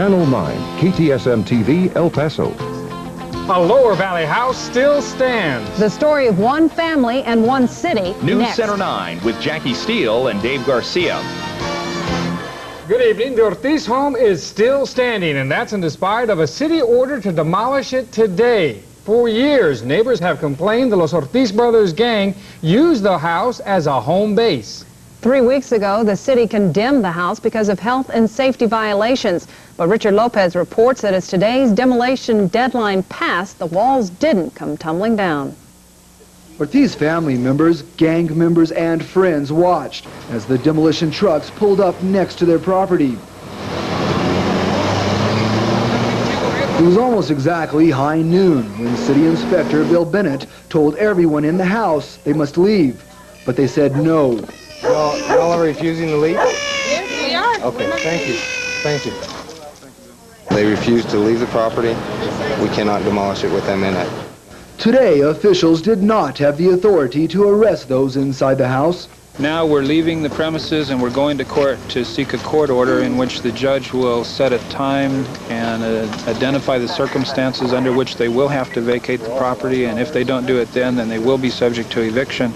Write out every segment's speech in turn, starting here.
Channel 9, KTSM-TV, El Paso. A Lower Valley house still stands. The story of one family and one city. News next. Center 9 with Jackie Steele and Dave Garcia. Good evening. The Ortiz home is still standing, and that's in despite of a city order to demolish it today. For years, neighbors have complained the Los Ortiz brothers gang used the house as a home base. 3 weeks ago, the city condemned the house because of health and safety violations. But Richard Lopez reports that as today's demolition deadline passed, the walls didn't come tumbling down. Ortiz family members, gang members, and friends watched as the demolition trucks pulled up next to their property. It was almost exactly high noon when City Inspector Bill Bennett told everyone in the house they must leave, but they said no. Y'all are refusing to leave? Yes, we are. Okay, thank you. Thank you. They refuse to leave the property. We cannot demolish it with them in it. Today, officials did not have the authority to arrest those inside the house. Now we're leaving the premises and we're going to court to seek a court order in which the judge will set a time and identify the circumstances under which they will have to vacate the property, and if they don't do it then they will be subject to eviction.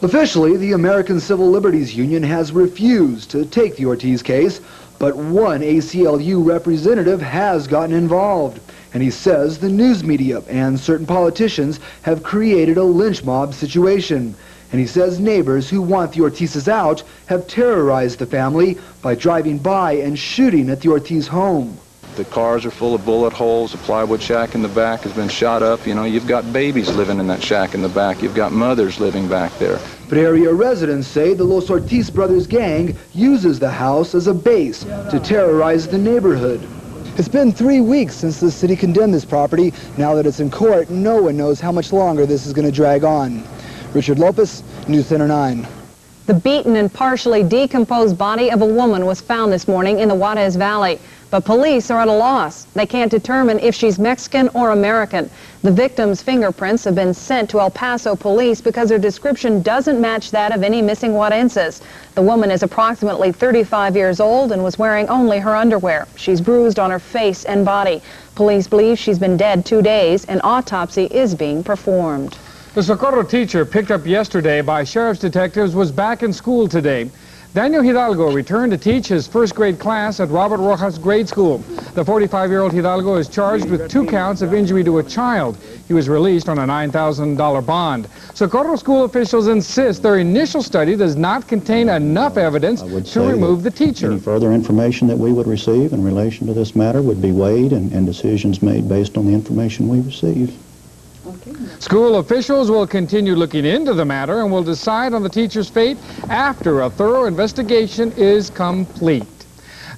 Officially, the American Civil Liberties Union has refused to take the Ortiz case, but one ACLU representative has gotten involved. And he says the news media and certain politicians have created a lynch mob situation. And he says neighbors who want the Ortizes out have terrorized the family by driving by and shooting at the Ortiz home. The cars are full of bullet holes. The plywood shack in the back has been shot up. You know, you've got babies living in that shack in the back. You've got mothers living back there. But area residents say the Los Ortiz brothers gang uses the house as a base to terrorize the neighborhood. It's been 3 weeks since the city condemned this property. Now that it's in court, no one knows how much longer this is going to drag on. Richard Lopez, News Center 9. The beaten and partially decomposed body of a woman was found this morning in the Juarez Valley. But police are at a loss. They can't determine if she's Mexican or American. The victim's fingerprints have been sent to El Paso police because her description doesn't match that of any missing Juarezes. The woman is approximately 35 years old and was wearing only her underwear. She's bruised on her face and body. Police believe she's been dead 2 days. An autopsy is being performed. The Socorro teacher picked up yesterday by sheriff's detectives was back in school today. Daniel Hidalgo returned to teach his first grade class at Robert Rojas Grade School. The 45-year-old Hidalgo is charged with 2 counts of injury to a child. He was released on a $9,000 bond. Socorro school officials insist their initial study does not contain enough evidence to remove the teacher. Any further information that we would receive in relation to this matter would be weighed and decisions made based on the information we receive. School officials will continue looking into the matter and will decide on the teacher's fate after a thorough investigation is complete.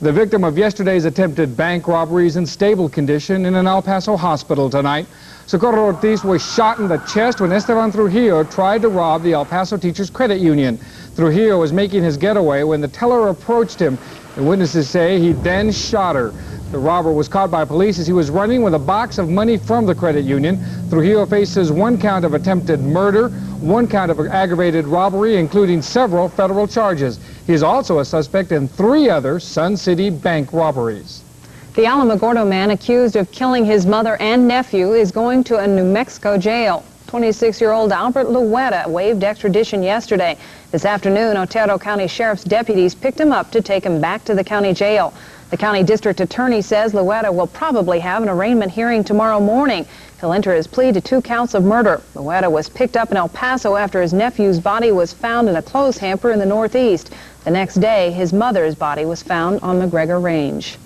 The victim of yesterday's attempted bank robbery is in stable condition in an El Paso hospital tonight. Socorro Ortiz was shot in the chest when Esteban Trujillo tried to rob the El Paso Teachers Credit Union. Trujillo was making his getaway when the teller approached him, and witnesses say he then shot her. The robber was caught by police as he was running with a box of money from the credit union. Trujillo faces 1 count of attempted murder, 1 count of aggravated robbery, including several federal charges. He is also a suspect in 3 other Sun City bank robberies. The Alamogordo man accused of killing his mother and nephew is going to a New Mexico jail. 26-year-old Albert Lueta waived extradition yesterday. This afternoon, Otero County Sheriff's deputies picked him up to take him back to the county jail. The county district attorney says Lueta will probably have an arraignment hearing tomorrow morning. He'll enter his plea to 2 counts of murder. Lueta was picked up in El Paso after his nephew's body was found in a clothes hamper in the northeast. The next day, his mother's body was found on McGregor Range.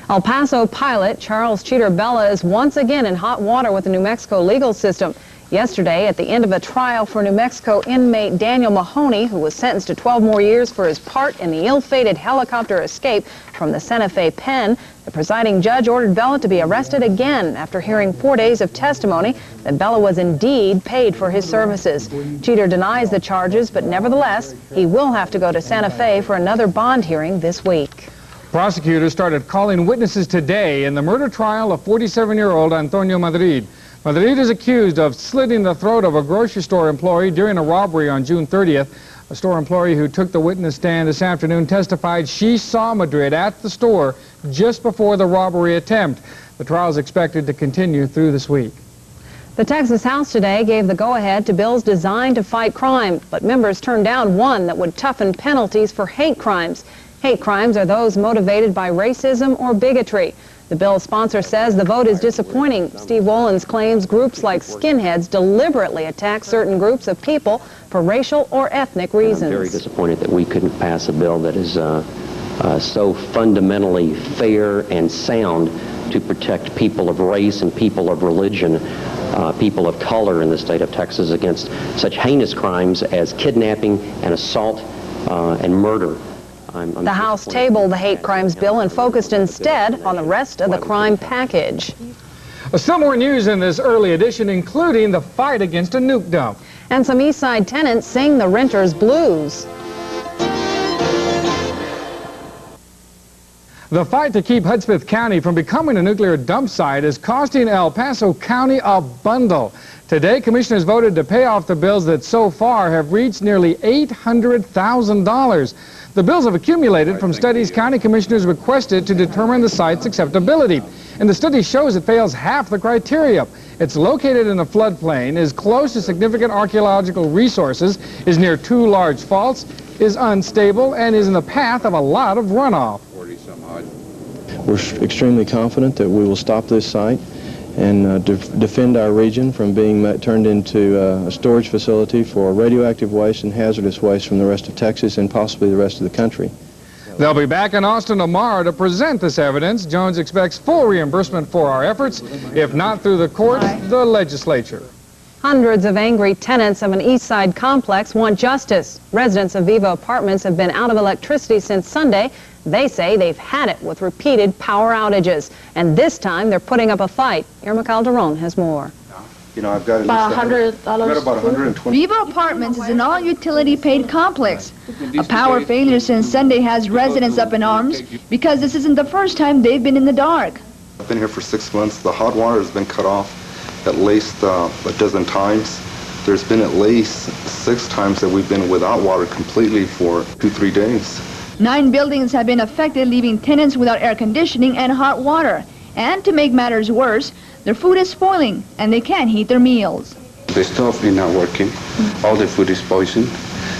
El Paso pilot Charles Cheater Bella is once again in hot water with the New Mexico legal system. Yesterday, at the end of a trial for New Mexico inmate Daniel Mahoney, who was sentenced to 12 more years for his part in the ill-fated helicopter escape from the Santa Fe pen, the presiding judge ordered Bella to be arrested again after hearing 4 days of testimony that Bella was indeed paid for his services. Cheater denies the charges, but nevertheless, he will have to go to Santa Fe for another bond hearing this week. Prosecutors started calling witnesses today in the murder trial of 47-year-old Antonio Madrid. Madrid is accused of slitting the throat of a grocery store employee during a robbery on June 30th. A store employee who took the witness stand this afternoon testified she saw Madrid at the store just before the robbery attempt. The trial is expected to continue through this week. The Texas House today gave the go-ahead to bills designed to fight crime, but members turned down one that would toughen penalties for hate crimes. Hate crimes are those motivated by racism or bigotry. The bill's sponsor says the vote is disappointing. Steve Wollens claims groups like skinheads deliberately attack certain groups of people for racial or ethnic reasons. I'm very disappointed that we couldn't pass a bill that is so fundamentally fair and sound to protect people of race and people of religion, people of color in the state of Texas against such heinous crimes as kidnapping and assault and murder. The House tabled the hate crimes bill and focused instead on the rest of the crime package. Still more news in this early edition, including the fight against a nuke dump. And some East Side tenants sing the renters' blues. The fight to keep Hudspeth County from becoming a nuclear dump site is costing El Paso County a bundle. Today, commissioners voted to pay off the bills that so far have reached nearly $800,000. The bills have accumulated from studies county commissioners requested to determine the site's acceptability. And the study shows it fails half the criteria. It's located in a floodplain, is close to significant archaeological resources, is near two large faults, is unstable, and is in the path of a lot of runoff. We're extremely confident that we will stop this site and defend our region from being turned into a storage facility for radioactive waste and hazardous waste from the rest of Texas and possibly the rest of the country. They'll be back in Austin tomorrow to present this evidence. Jones expects full reimbursement for our efforts, if not through the courts, the legislature. Hundreds of angry tenants of an East Side complex want justice. Residents of Viva Apartments have been out of electricity since Sunday. They say they've had it with repeated power outages, and this time they're putting up a fight. Irma Calderon has more. You know, I've got about $100. About 120. Viva Apartments is an all-utility paid complex. A power failure since Sunday has residents up in arms because this isn't the first time they've been in the dark. I've been here for 6 months. The hot water has been cut off at least a dozen times. There's been at least 6 times that we've been without water completely for 2-3 days. 9 buildings have been affected, leaving tenants without air conditioning and hot water. And to make matters worse, their food is spoiling and they can't heat their meals. The stove is not working. All the food is poisoned.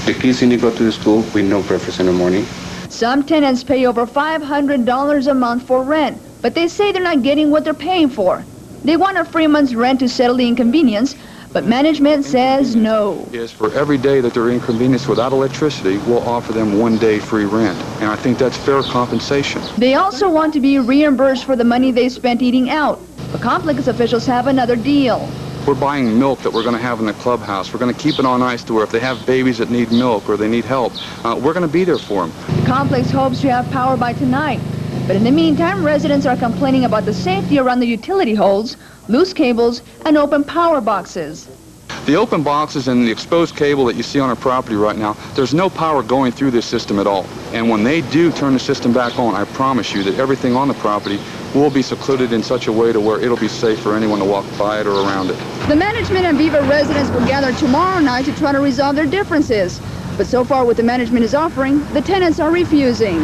The kids need to go to the school with no breakfast in the morning. Some tenants pay over $500 a month for rent, but they say they're not getting what they're paying for. They want a free month's rent to settle the inconvenience, but management says no. Yes, for every day that they're inconvenienced without electricity, we'll offer them 1 day free rent. And I think that's fair compensation. They also want to be reimbursed for the money they spent eating out. But complex officials have another deal. We're buying milk that we're going to have in the clubhouse. We're going to keep it on ice to where if they have babies that need milk or they need help, we're going to be there for them. The complex hopes to have power by tonight. But in the meantime, residents are complaining about the safety around the utility holes, loose cables, and open power boxes. The open boxes and the exposed cable that you see on our property right now, there's no power going through this system at all. And when they do turn the system back on, I promise you that everything on the property will be secluded in such a way to where it'll be safe for anyone to walk by it or around it. The management and Viva residents will gather tomorrow night to try to resolve their differences. But so far what the management is offering, the tenants are refusing.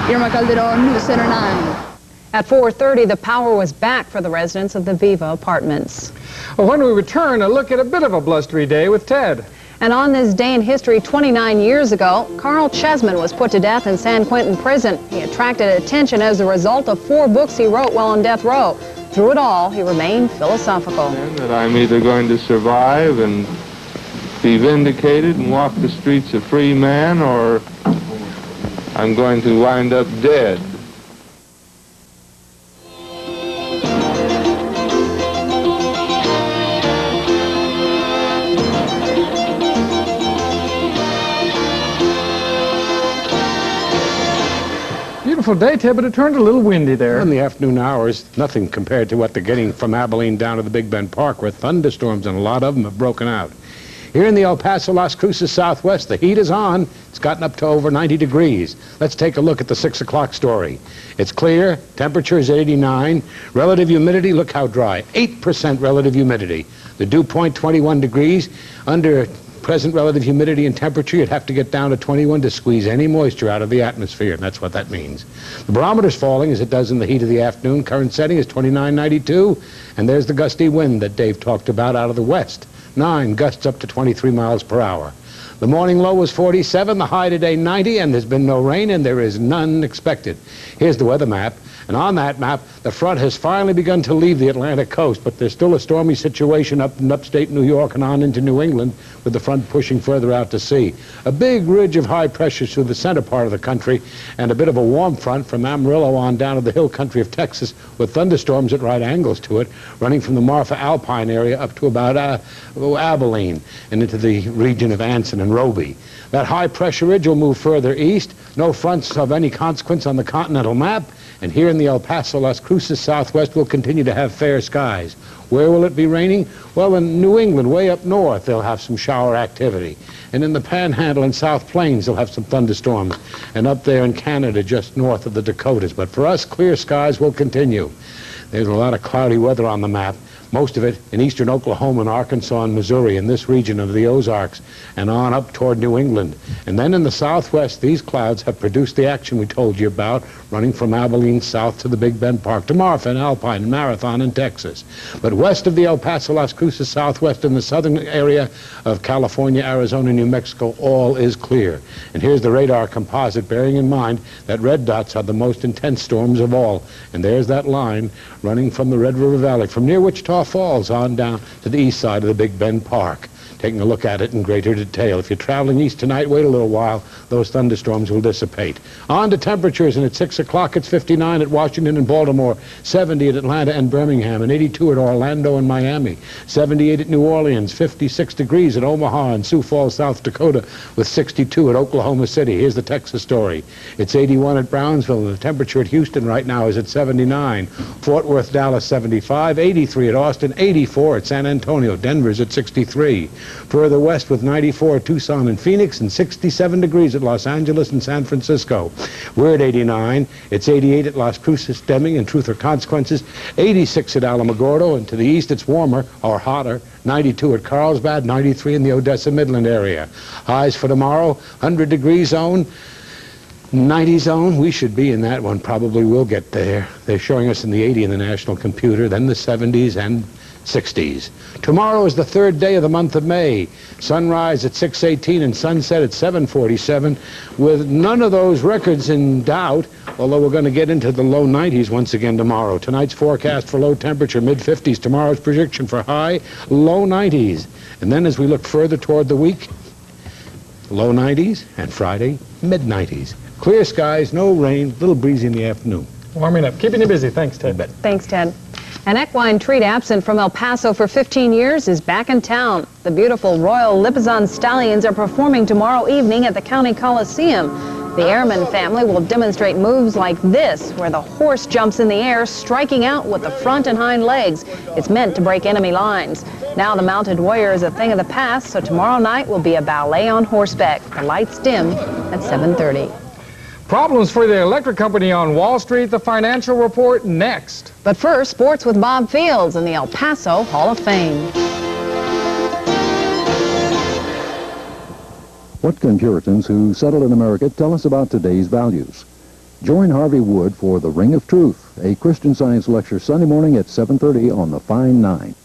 Irma Calderon, News Center 9. At 4:30, the power was back for the residents of the Viva Apartments. Well, when we return, a look at a bit of a blustery day with Ted. And on this day in history 29 years ago, Carl Chessman was put to death in San Quentin prison. He attracted attention as a result of 4 books he wrote while on death row. Through it all, he remained philosophical. And that I'm either going to survive and be vindicated and walk the streets a free man, or I'm going to wind up dead. Beautiful day, Ted, but it turned a little windy there. In the afternoon hours, nothing compared to what they're getting from Abilene down to the Big Bend Park, where thunderstorms and a lot of them have broken out. Here in the El Paso, Las Cruces Southwest, the heat is on. It's gotten up to over 90 degrees. Let's take a look at the 6 o'clock story. It's clear, temperature is 89, relative humidity, look how dry, 8% relative humidity. The dew point, 21 degrees, under present relative humidity and temperature, you'd have to get down to 21 to squeeze any moisture out of the atmosphere, and that's what that means. The barometer's falling as it does in the heat of the afternoon. Current setting is 29.92, and there's the gusty wind that Dave talked about out of the west. 9 gusts up to 23 miles per hour. The morning low was 47, the high today 90, and there's been no rain, and there is none expected. Here's the weather map. And on that map, the front has finally begun to leave the Atlantic coast, but there's still a stormy situation up in upstate New York and on into New England, with the front pushing further out to sea. A big ridge of high pressure through the center part of the country, and a bit of a warm front from Amarillo on down to the hill country of Texas, with thunderstorms at right angles to it, running from the Marfa Alpine area up to about Abilene and into the region of Anson and Roby. That high pressure ridge will move further east. No fronts of any consequence on the continental map. And here in the El Paso, Las Cruces Southwest, we'll continue to have fair skies. Where will it be raining? Well, in New England, way up north, they'll have some shower activity. And in the Panhandle and South Plains, they'll have some thunderstorms. And up there in Canada, just north of the Dakotas. But for us, clear skies will continue. There's a lot of cloudy weather on the map. Most of it in eastern Oklahoma and Arkansas and Missouri, in this region of the Ozarks, and on up toward New England. And then in the southwest, these clouds have produced the action we told you about, running from Abilene south to the Big Bend Park, to Marfa and Alpine and Marathon in Texas. But west of the El Paso, Las Cruces Southwest, in the southern area of California, Arizona, New Mexico, all is clear. And here's the radar composite, bearing in mind that red dots are the most intense storms of all. And there's that line running from the Red River Valley, from near Wichita Falls on down to the east side of the Big Bend Park. Taking a look at it in greater detail. If you're traveling east tonight, wait a little while. Those thunderstorms will dissipate. On to temperatures, and at 6 o'clock, it's 59 at Washington and Baltimore, 70 at Atlanta and Birmingham, and 82 at Orlando and Miami, 78 at New Orleans, 56 degrees at Omaha and Sioux Falls, South Dakota, with 62 at Oklahoma City. Here's the Texas story. It's 81 at Brownsville, and the temperature at Houston right now is at 79. Fort Worth, Dallas, 75, 83 at Austin, 84 at San Antonio. Denver's at 63. Further west with 94 at Tucson and Phoenix, and 67 degrees at Los Angeles and San Francisco. We're at 89. It's 88 at Las Cruces, Deming and Truth or Consequences, 86 at Alamogordo, and to the east it's warmer or hotter, 92 at Carlsbad, 93 in the Odessa Midland area. Highs for tomorrow, 100 degree zone, 90 zone. We should be in that one. Probably will get there. They're showing us in the 80 in the national computer, then the 70s and 60s. Tomorrow is the third day of the month of May. Sunrise at 6:18 and sunset at 7:47, with none of those records in doubt, although we're going to get into the low 90s once again tomorrow. Tonight's forecast for low temperature, mid-50s. Tomorrow's prediction for high, low 90s. And then as we look further toward the week, low 90s, and Friday, mid-90s. Clear skies, no rain, little breezy in the afternoon. Warming up. Keeping you busy. Thanks, Ted. Thanks, Ted. An equine treat absent from El Paso for 15 years is back in town. The beautiful Royal Lipizon stallions are performing tomorrow evening at the County Coliseum. The Airman family will demonstrate moves like this, where the horse jumps in the air, striking out with the front and hind legs. It's meant to break enemy lines. Now the mounted warrior is a thing of the past, so tomorrow night will be a ballet on horseback. The lights dim at 7:30. Problems for the electric company on Wall Street, the financial report next. But first, sports with Bob Fields in the El Paso Hall of Fame. What can Puritans who settled in America tell us about today's values? Join Harvey Wood for The Ring of Truth, a Christian Science lecture Sunday morning at 7:30 on the Fine Nine.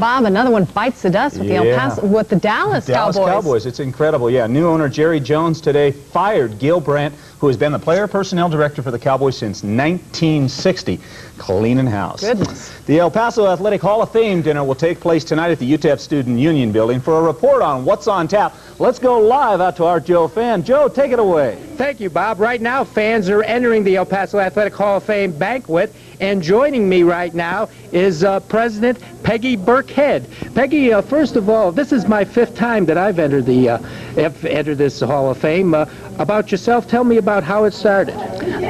Bob, another one bites the dust with the El Paso, with the Dallas Cowboys. It's incredible. Yeah, new owner Jerry Jones today fired Gil Grant, who has been the player personnel director for the Cowboys since 1960. Cleaning house. Goodness. The El Paso Athletic Hall of Fame dinner will take place tonight at the UTEP Student Union Building. For a report on what's on tap, let's go live out to our Joe fan. Joe, take it away. Thank you, Bob. Right now, fans are entering the El Paso Athletic Hall of Fame banquet, and joining me right now is President Peggy Burkhead. Peggy, first of all, this is my 5th time that I've entered this Hall of Fame. About yourself, tell me about how it started.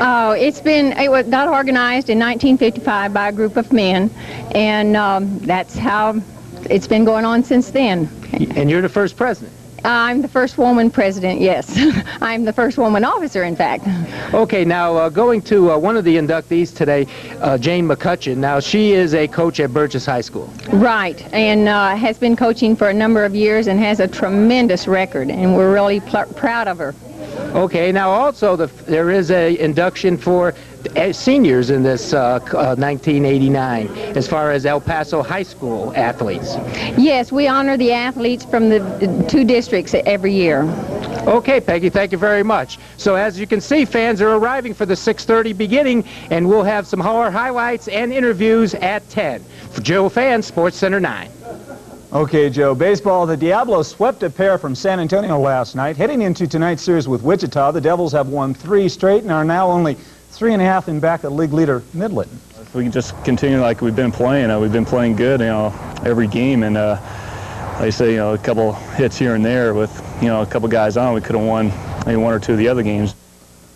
Oh, it got organized in 1955 by a group of men, and that's how it's been going on since then. And you're the first president. I'm the first woman president, yes. I'm the first woman officer, in fact. Okay, now going to one of the inductees today, Jane McCutcheon. Now, she is a coach at Burgess High School. Right, and has been coaching for a number of years and has a tremendous record, and we're really proud of her. Okay, now also there is a induction for seniors in this 1989 as far as El Paso High School athletes. Yes, we honor the athletes from the 2 districts every year. Okay, Peggy, thank you very much. So as you can see, fans are arriving for the 6:30 beginning, and we'll have some highlights and interviews at 10. For Joe Fan, Sports Center 9. Okay, Joe, baseball, the Diablos swept a pair from San Antonio last night. Heading into tonight's series with Wichita, the Devils have won 3 straight and are now only 3.5 in back of league leader Midland. If we can just continue like we've been playing good, every game, and like I say, a couple hits here and there with, a couple guys on, we could have won maybe 1 or 2 of the other games.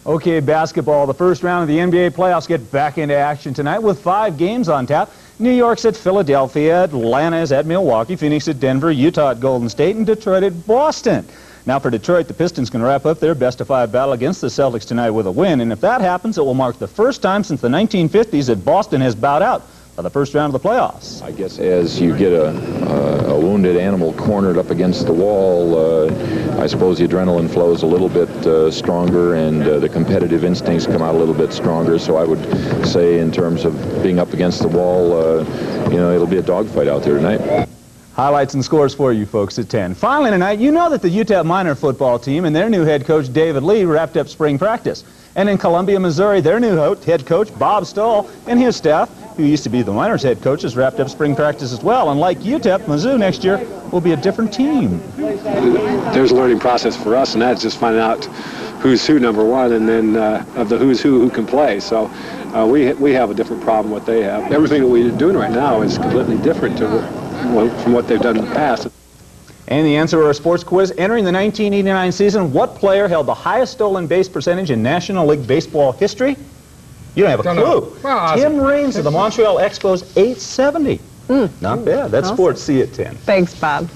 Okay, basketball, the first round of the NBA playoffs get back into action tonight with 5 games on tap. New York's at Philadelphia, Atlanta is at Milwaukee, Phoenix at Denver, Utah at Golden State, and Detroit at Boston. Now for Detroit, the Pistons can wrap up their best-of-5 battle against the Celtics tonight with a win, and if that happens, it will mark the first time since the 1950s that Boston has bowed out by the first round of the playoffs. I guess as you get a wounded animal cornered up against the wall, I suppose the adrenaline flows a little bit stronger, and the competitive instincts come out a little bit stronger. So I would say, in terms of being up against the wall, it'll be a dogfight out there tonight. Highlights and scores for you folks at 10. Finally tonight, you know that the UTEP minor football team and their new head coach, David Lee, wrapped up spring practice. And in Columbia, Missouri, their new head coach, Bob Stull, and his staff, who used to be the minors head coaches, wrapped up spring practice as well. And like UTEP, Mizzou next year will be a different team. There's a learning process for us, and that's just finding out who's who, number one, and then of the who's who can play. So we have a different problem what they have. Everything that we're doing right now is completely different from what they've done in the past. And the answer to our sports quiz, entering the 1989 season, what player held the highest stolen base percentage in National League Baseball history? You don't have a clue. Well, Tim Raines of the Montreal Expos, 870. Not bad. That's Sports C at 10. Thanks, Bob.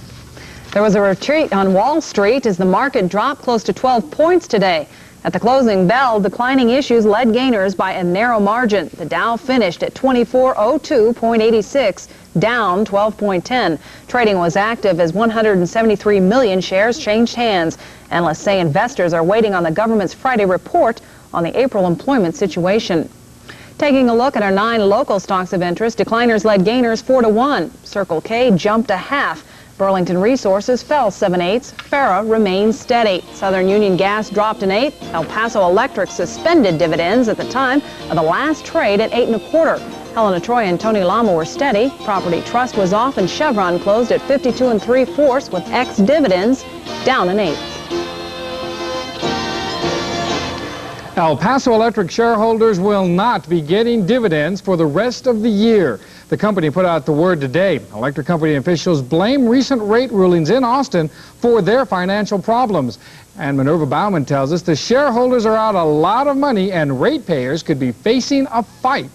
There was a retreat on Wall Street as the market dropped close to 12 points today. At the closing bell, declining issues led gainers by a narrow margin. The Dow finished at 2402.86, down 12.10. Trading was active as 173 million shares changed hands. Analysts say investors are waiting on the government's Friday report on the April employment situation. Taking a look at our 9 local stocks of interest, decliners led gainers 4-1. Circle K jumped a half. Burlington Resources fell 7/8. Farah remains steady. Southern Union Gas dropped an 8. El Paso Electric suspended dividends at the time of the last trade at 8 1/4. Helena Troy and Tony Lama were steady. Property Trust was off, and Chevron closed at 52 3/4 with ex-dividends down an 8. El Paso Electric shareholders will not be getting dividends for the rest of the year. The company put out the word today. Electric company officials blame recent rate rulings in Austin for their financial problems. And Minerva Bauman tells us the shareholders are out a lot of money and ratepayers could be facing a fight.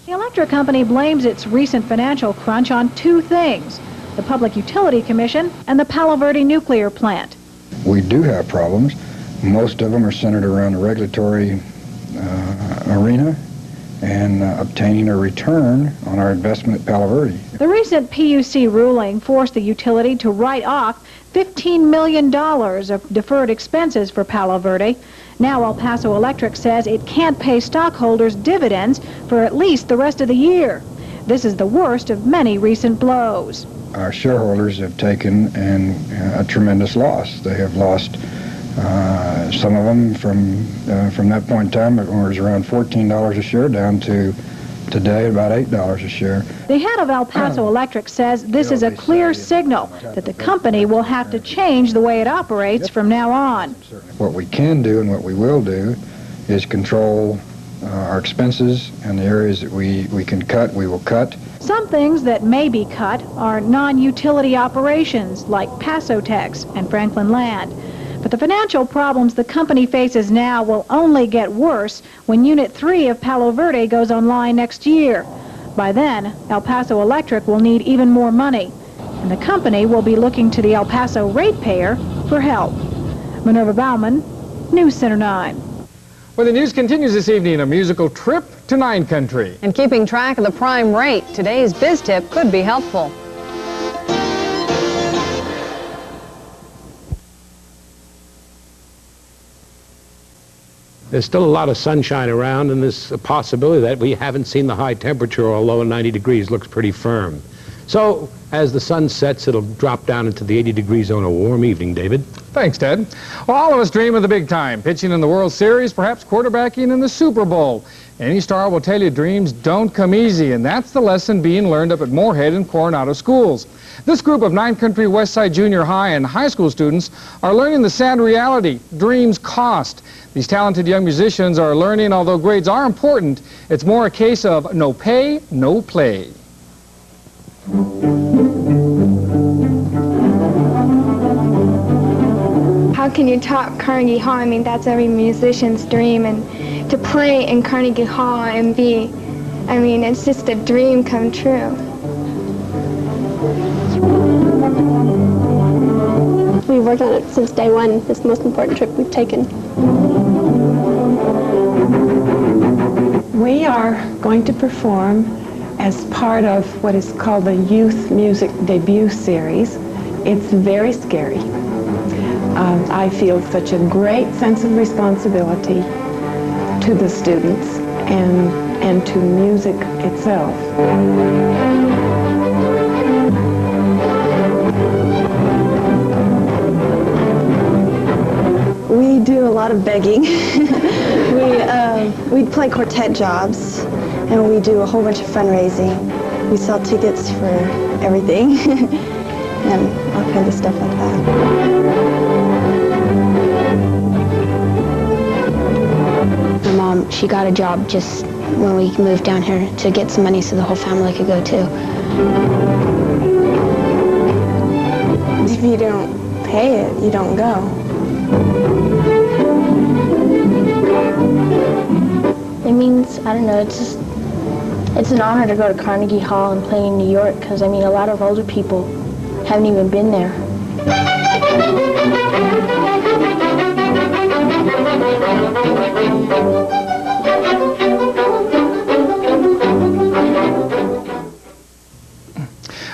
The electric company blames its recent financial crunch on 2 things: the Public Utility Commission and the Palo Verde nuclear plant. We do have problems. Most of them are centered around the regulatory arena and obtaining a return on our investment at Palo Verde. The recent PUC ruling forced the utility to write off $15 million of deferred expenses for Palo Verde. Now El Paso Electric says it can't pay stockholders dividends for at least the rest of the year. This is the worst of many recent blows. Our shareholders have taken a tremendous loss. They have lost some of them from that point in time, it was around $14 a share down to today about $8 a share. The head of El Paso Electric says this is a clear signal that the company will have to change the way it operates from now on. What we can do and what we will do is control our expenses, and the areas that we can cut, we will cut. Some things that may be cut are non-utility operations like Paso Tex and Franklin Land. But the financial problems the company faces now will only get worse when Unit 3 of Palo Verde goes online next year. By then, El Paso Electric will need even more money. and the company will be looking to the El Paso ratepayer for help. Minerva Bauman, News Center 9. Well, the news continues this evening, a musical trip to 9 Country. And keeping track of the prime rate, today's Biz Tip could be helpful. There's still a lot of sunshine around, and there's a possibility that we haven't seen the high temperature, although 90 degrees looks pretty firm. So, as the sun sets, it'll drop down into the 80-degree zone. A warm evening, David. Thanks, Ted. Well, all of us dream of the big time, pitching in the World Series, perhaps quarterbacking in the Super Bowl. Any star will tell you dreams don't come easy, and that's the lesson being learned up at Moorhead and Coronado schools. This group of 9 Country Westside Junior High and high school students are learning the sad reality: dreams cost. These talented young musicians are learning, although grades are important, it's more a case of no pay, no play. How can you top Carnegie Hall? I mean, that's every musician's dream, and to play in Carnegie Hall and be, I mean, it's just a dream come true. We've worked on it since day one. It's the most important trip we've taken. We are going to perform as part of what is called the Youth Music Debut Series. It's very scary. I feel such a great sense of responsibility to the students and to music itself. We do a lot of begging. We play quartet jobs, and we do a whole bunch of fundraising. We sell tickets for everything, and all kinds of stuff like that. My mom, she got a job just when we moved down here to get some money so the whole family could go too. If you don't pay it, you don't go. It means, I don't know, it's an honor to go to Carnegie Hall and play in New York, because, I mean, a lot of older people haven't even been there.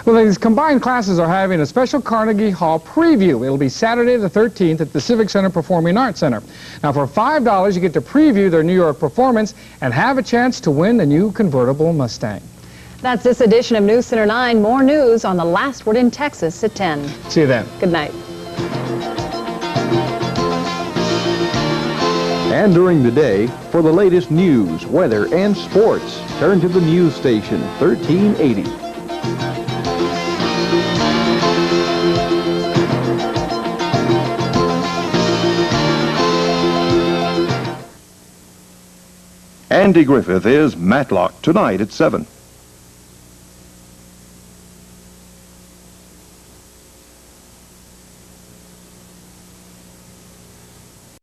Well, these combined classes are having a special Carnegie Hall preview. It'll be Saturday the 13th at the Civic Center Performing Arts Center. Now, for $5, you get to preview their New York performance and have a chance to win a new convertible Mustang. That's this edition of News Center 9. More news on the last word in Texas at 10. See you then. Good night. And during the day, for the latest news, weather, and sports, turn to the news station 1380. Andy Griffith is Matlock tonight at 7.